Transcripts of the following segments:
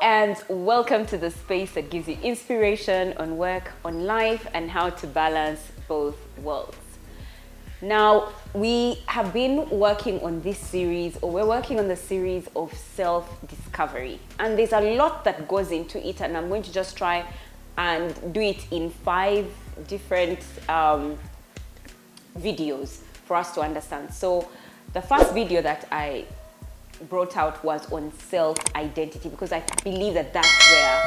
and welcome to the space that gives you inspiration on work, on life, and how to balance both worlds. Now, we have been working on this series, or we're working on the series of self-discovery. And there's a lot that goes into it, and I'm going to just try and do it in 5 different videos for us to understand. So the first video that I brought out was on self-identity, because I believe that that's where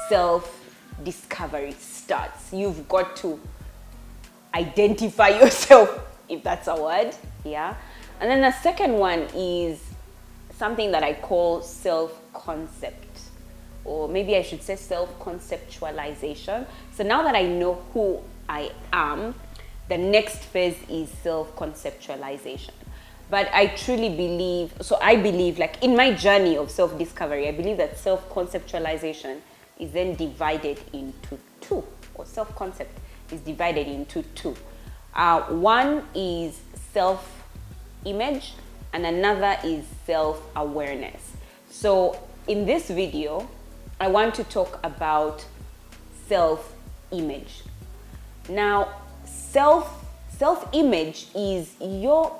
self-discovery starts. You've got to identify yourself, if that's a word, yeah. And then the second one is something that I call self-concept, or maybe I should say self-conceptualization. So now that I know who I am, the next phase is self-conceptualization. But I truly believe, like in my journey of self-discovery, I believe that self-conceptualization is then divided into 2, or self-concept is divided into 2. One is self-image and another is self-awareness. So in this video, I want to talk about self-image. Now, self-image is your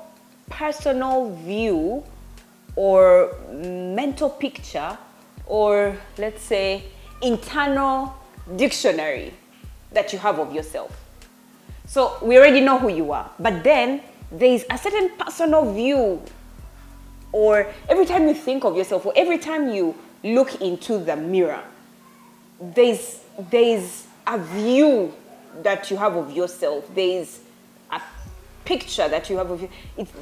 personal view or mental picture, or let's say internal dictionary that you have of yourself. So we already know who you are, but then there is a certain personal view, or every time you think of yourself, or every time you look into the mirror, there's a view that you have of yourself. There's a picture that you have of you. It's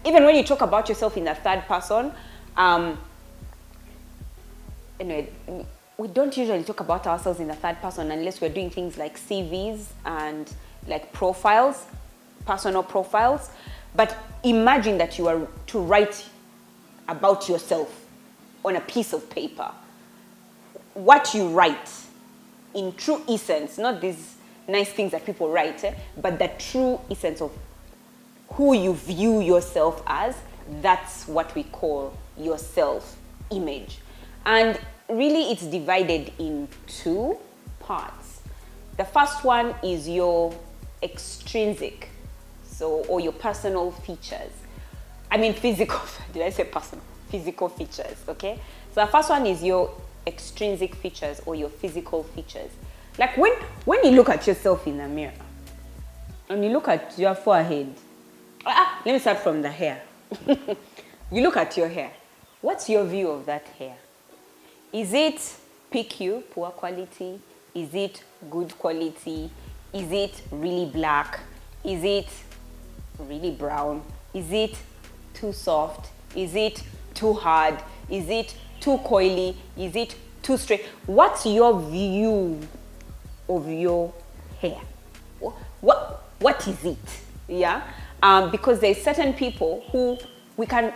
even when you talk about yourself in the third person. Anyway, we don't usually talk about ourselves in the third person unless we're doing things like CVs and like profiles, personal profiles. But imagine that you are to write about yourself on a piece of paper. What you write in true essence, not these nice things that people write, but the true essence of who you view yourself as, that's what we call your self-image. And really it's divided in 2 parts. The first one is your extrinsic, or your personal features. I mean physical, did I say personal? Physical features, okay? So the first one is your extrinsic features, or your physical features. Like when you look at yourself in the mirror and you look at your forehead, let me start from the hair. You look at your hair. What's your view of that hair? Is it PQ, poor quality? Is it good quality? Is it really black? Is it really brown? Is it too soft? Is it too hard? Is it too coily? Is it too straight? What's your view of your hair? What is it? Yeah, because there's certain people who we can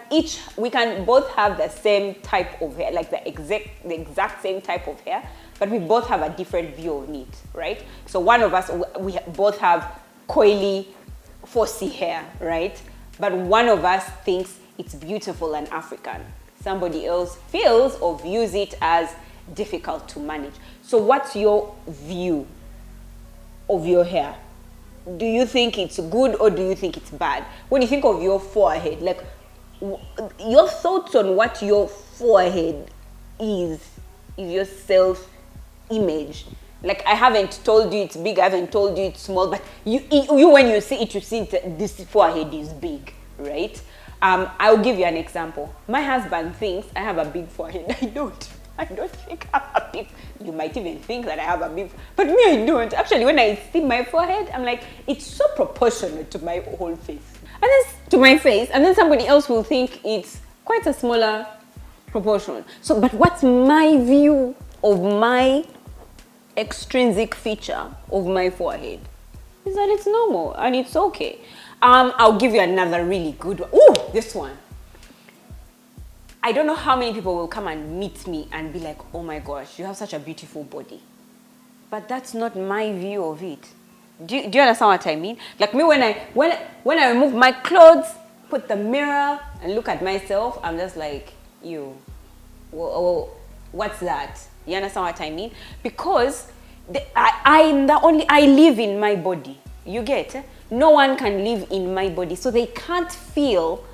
both have the same type of hair, like the exact same type of hair, but we both have a different view of it, right? So one of us, we both have coily, fussy hair, right? But one of us thinks it's beautiful and African. Somebody else feels or views it as difficult to manage. So what's your view of your hair? Do you think it's good or do you think it's bad? When you think of your forehead, like your thoughts on what your forehead is your self-image. Like I haven't told you it's big, I haven't told you it's small, but you when you see it, you see that this forehead is big, right? I'll give you an example. My husband thinks I have a big forehead. I don't think I have a big. You might even think that I have a big, but me, I don't. Actually, when I see my forehead, I'm like, it's so proportionate to my whole face. And then to my face, and then somebody else will think it's quite a smaller proportion. So, but what's my view of my extrinsic feature of my forehead? Is that it's normal and it's okay. I'll give you another really good one. Ooh, this one. I don't know how many people will come and meet me and be like, oh my gosh, you have such a beautiful body. But that's not my view of it. Do you understand what I mean? Like me, when I remove my clothes, put the mirror and look at myself, I'm just like, you. Well, What's that? You understand what I mean? Because I live in my body. You get? No one can live in my body, so they can't feel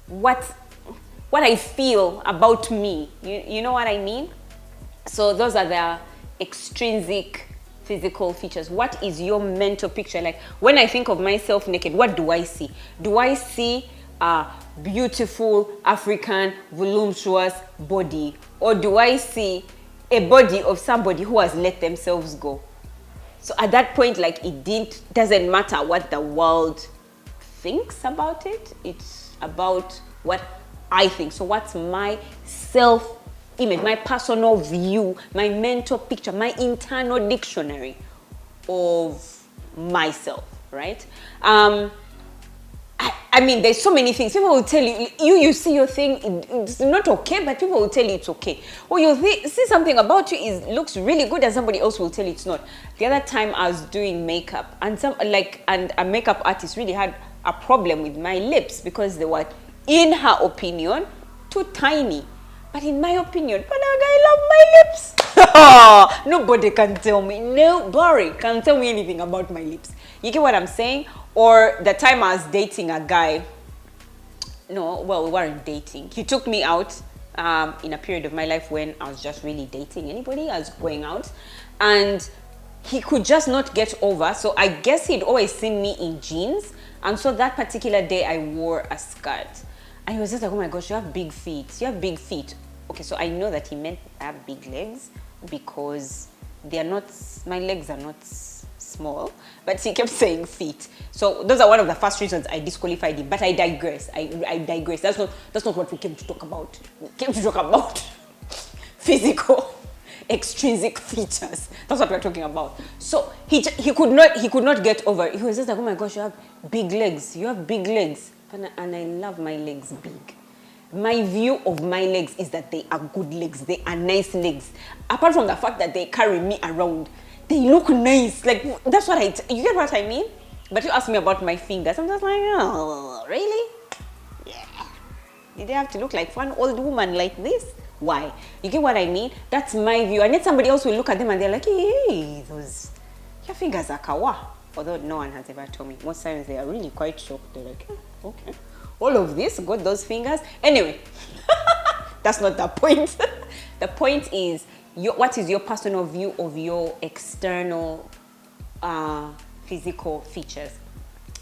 what I feel about me. You know what I mean? So those are the extrinsic physical features. What is your mental picture? Like when I think of myself naked, what do I see? Do I see a beautiful African voluptuous body, or do I see a body of somebody who has let themselves go? So at that point, like doesn't matter what the world thinks about it. It's about what I think. So what's my self-image, my personal view, my mental picture, my internal dictionary of myself, right? I mean, there's so many things. People will tell you, you see your thing, it's not okay, but people will tell you it's okay. Or you see something about you looks really good, and somebody else will tell you it's not. The other time I was doing makeup, and a makeup artist really had a problem with my lips because they were, in her opinion, too tiny. But in my opinion, I love my lips. Nobody can tell me. Nobody can tell me anything about my lips. You get what I'm saying? Or the time I was dating a guy. No, well, we weren't dating. He took me out in a period of my life when I was just really dating anybody. I was going out. And he could just not get over. So I guess he'd always seen me in jeans. And so that particular day, I wore a skirt. And he was just like, oh my gosh, you have big feet. You have big feet. Okay, so I know that he meant I have big legs because my legs are not small, but he kept saying feet. So those are one of the first reasons I disqualified him. But I digress. I digress. That's not what we came to talk about. We came to talk about physical, extrinsic features. That's what we're talking about. So he could not get over it. He was just like, oh my gosh, you have big legs. You have big legs. And I love my legs big. My view of my legs is that they are good legs. They are nice legs. Apart from the fact that they carry me around, they look nice. Like, that's what you get what I mean? But you ask me about my fingers, I'm just like, oh, really? Yeah. Did they have to look like one old woman like this? Why? You get what I mean? That's my view. And then somebody else will look at them and they're like, hey, your fingers are kawa. Although no one has ever told me. Most times they are really quite shocked. They're like, oh, okay. All of this, got those fingers. Anyway, that's not the point. The point is, what is your personal view of your external physical features?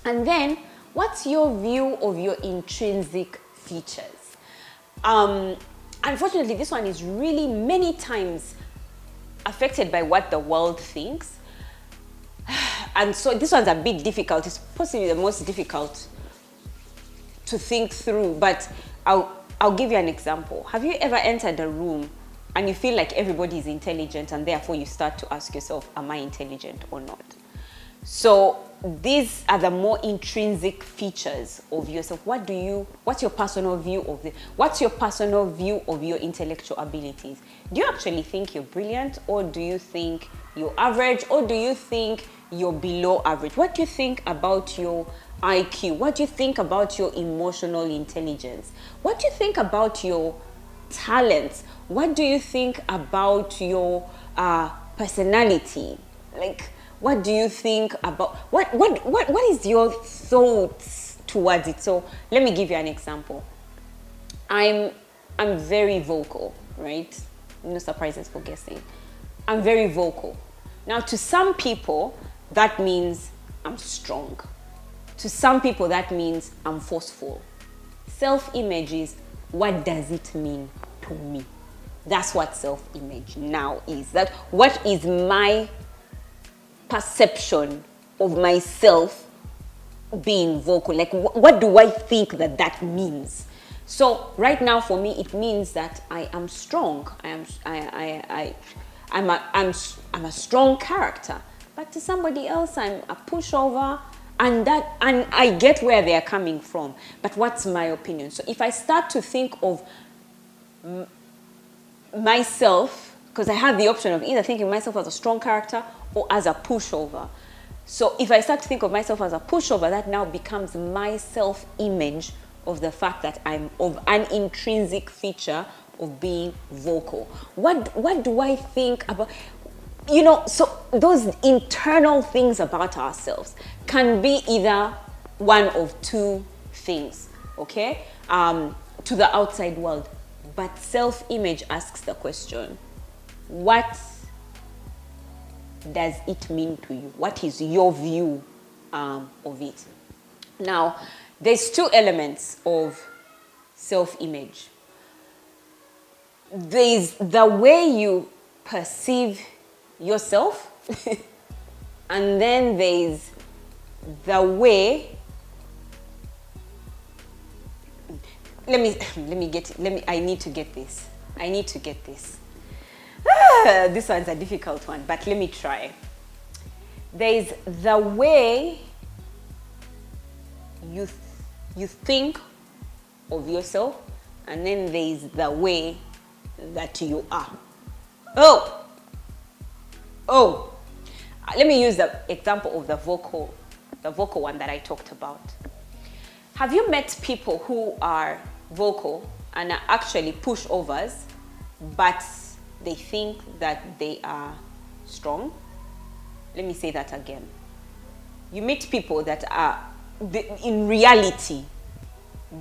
And then, what's your view of your intrinsic features? Unfortunately, this one is really many times affected by what the world thinks. And so this one's a bit difficult. It's possibly the most difficult to think through, but I'll give you an example. Have you ever entered a room and you feel like everybody is intelligent and therefore you start to ask yourself, am I intelligent or not? So these are the more intrinsic features of yourself. What's your personal view of it? What's your personal view of your intellectual abilities? Do you actually think you're brilliant, or do you think you're average, or do you think you're below average? What do you think about your IQ? What do you think about your emotional intelligence? What do you think about your talents? What do you think about your personality? Like, what do you think about what is your thoughts towards it? So let me give you an example. I'm very vocal, right? No surprises for guessing. I'm very vocal. Now, to some people, that means I'm strong. To some people, that means I'm forceful. Self-image is, what does it mean to me? That's what self-image now is. That what is my perception of myself being vocal? Like, what do I think that means? So right now, for me, it means that I am strong. I'm a strong character. But to somebody else, I'm a pushover. And I get where they are coming from. But what's my opinion? So if I start to think of myself, because I have the option of either thinking of myself as a strong character or as a pushover. So if I start to think of myself as a pushover, that now becomes my self-image of the fact that I'm of an intrinsic feature of being vocal. What do I think about, you know, so those internal things about ourselves can be either one of two things, okay, to the outside world. But self-image asks the question, what does it mean to you? What is your view of it? Now, there's two elements of self-image. There's the way you perceive yourself, and then there's the way, I need to get this. This one's a difficult one, but let me try. There's the way you think of yourself, and then there's the way that you are. Let me use the example of the vocal one that I talked about. Have you met people who are vocal and are actually pushovers, but they think that they are strong? Let me say that again. You meet people that are, in reality,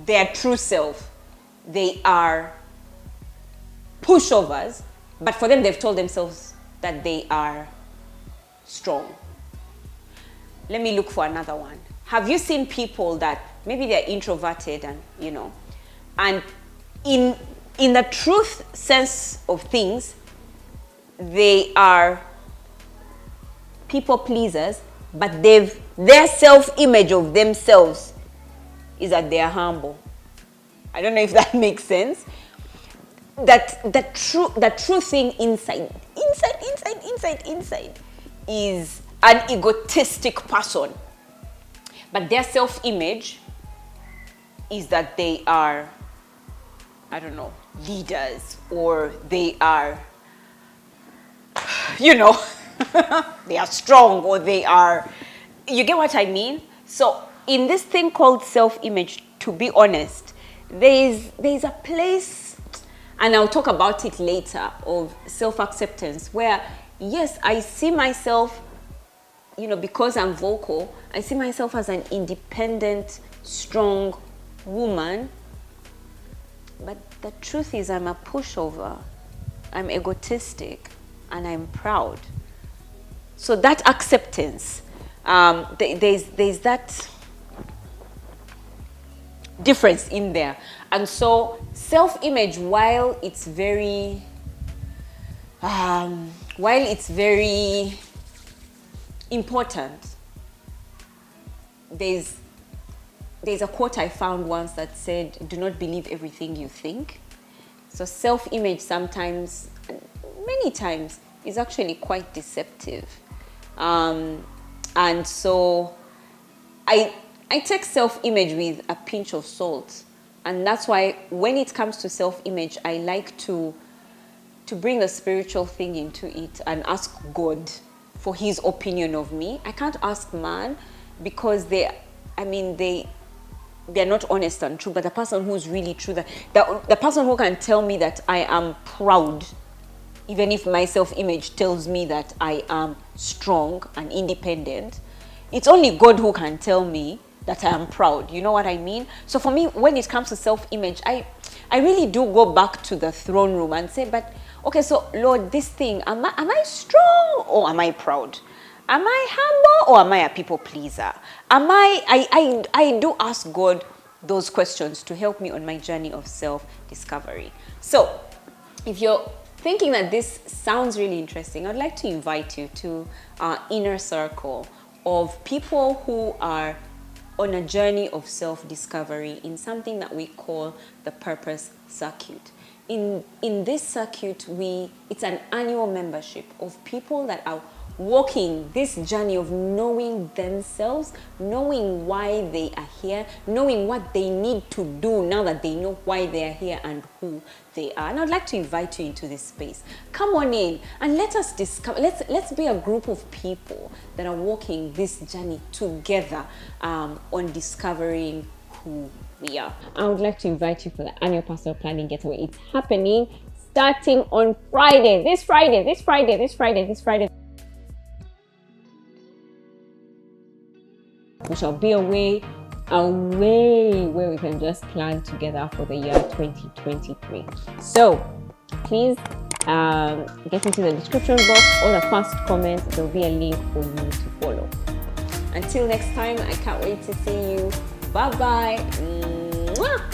their true self, they are pushovers, but for them, they've told themselves that they are strong. Let me look for another one. Have you seen people that maybe they're introverted and, you know, and in the truth sense of things, they are people pleasers, but their self-image of themselves is that they are humble. I don't know if that makes sense. That the true thing inside is an egotistic person, but their self-image is that they are, I don't know, leaders, or they are, you know, they are strong, or they are, you get what I mean? So in this thing called self-image, to be honest, there's a place, and I'll talk about it later, of self-acceptance, where yes, I see myself, you know, because I'm vocal, I see myself as an independent, strong woman, but the truth is I'm a pushover, I'm egotistic, and I'm proud. So that acceptance, there's that difference in there. And so self-image, while it's very important, there's a quote I found once that said, "Do not believe everything you think." So self-image sometimes, many times, is actually quite deceptive. And so I take self-image with a pinch of salt. And that's why when it comes to self-image, I like to bring the spiritual thing into it and ask God for his opinion of me. I can't ask man, because they're not honest and true. But the person who's really true, the person who can tell me that I am proud, even if my self-image tells me that I am strong and independent, it's only God who can tell me that I am proud. You know what I mean? So for me, when it comes to self-image, I really do go back to the throne room and say, but okay, so Lord, this thing, am I strong or am I proud? Am I humble or am I a people pleaser? I do ask God those questions to help me on my journey of self-discovery. So if you're thinking that this sounds really interesting, I'd like to invite you to our inner circle of people who are on a journey of self-discovery in something that we call the Purpose Circuit. In this circuit, it's an annual membership of people that are walking this journey of knowing themselves, knowing why they are here, knowing what they need to do now that they know why they are here and who they are. And I'd like to invite you into this space. Come on in and let us discover, let's be a group of people that are walking this journey together on discovering who we are. I would like to invite you for the annual personal planning getaway. It's happening starting on Friday. This Friday. We shall be away where we can just plan together for the year 2023. So please get into the description box or the first comment. There will be a link for you to follow. Until next time, I can't wait to see you. Bye bye.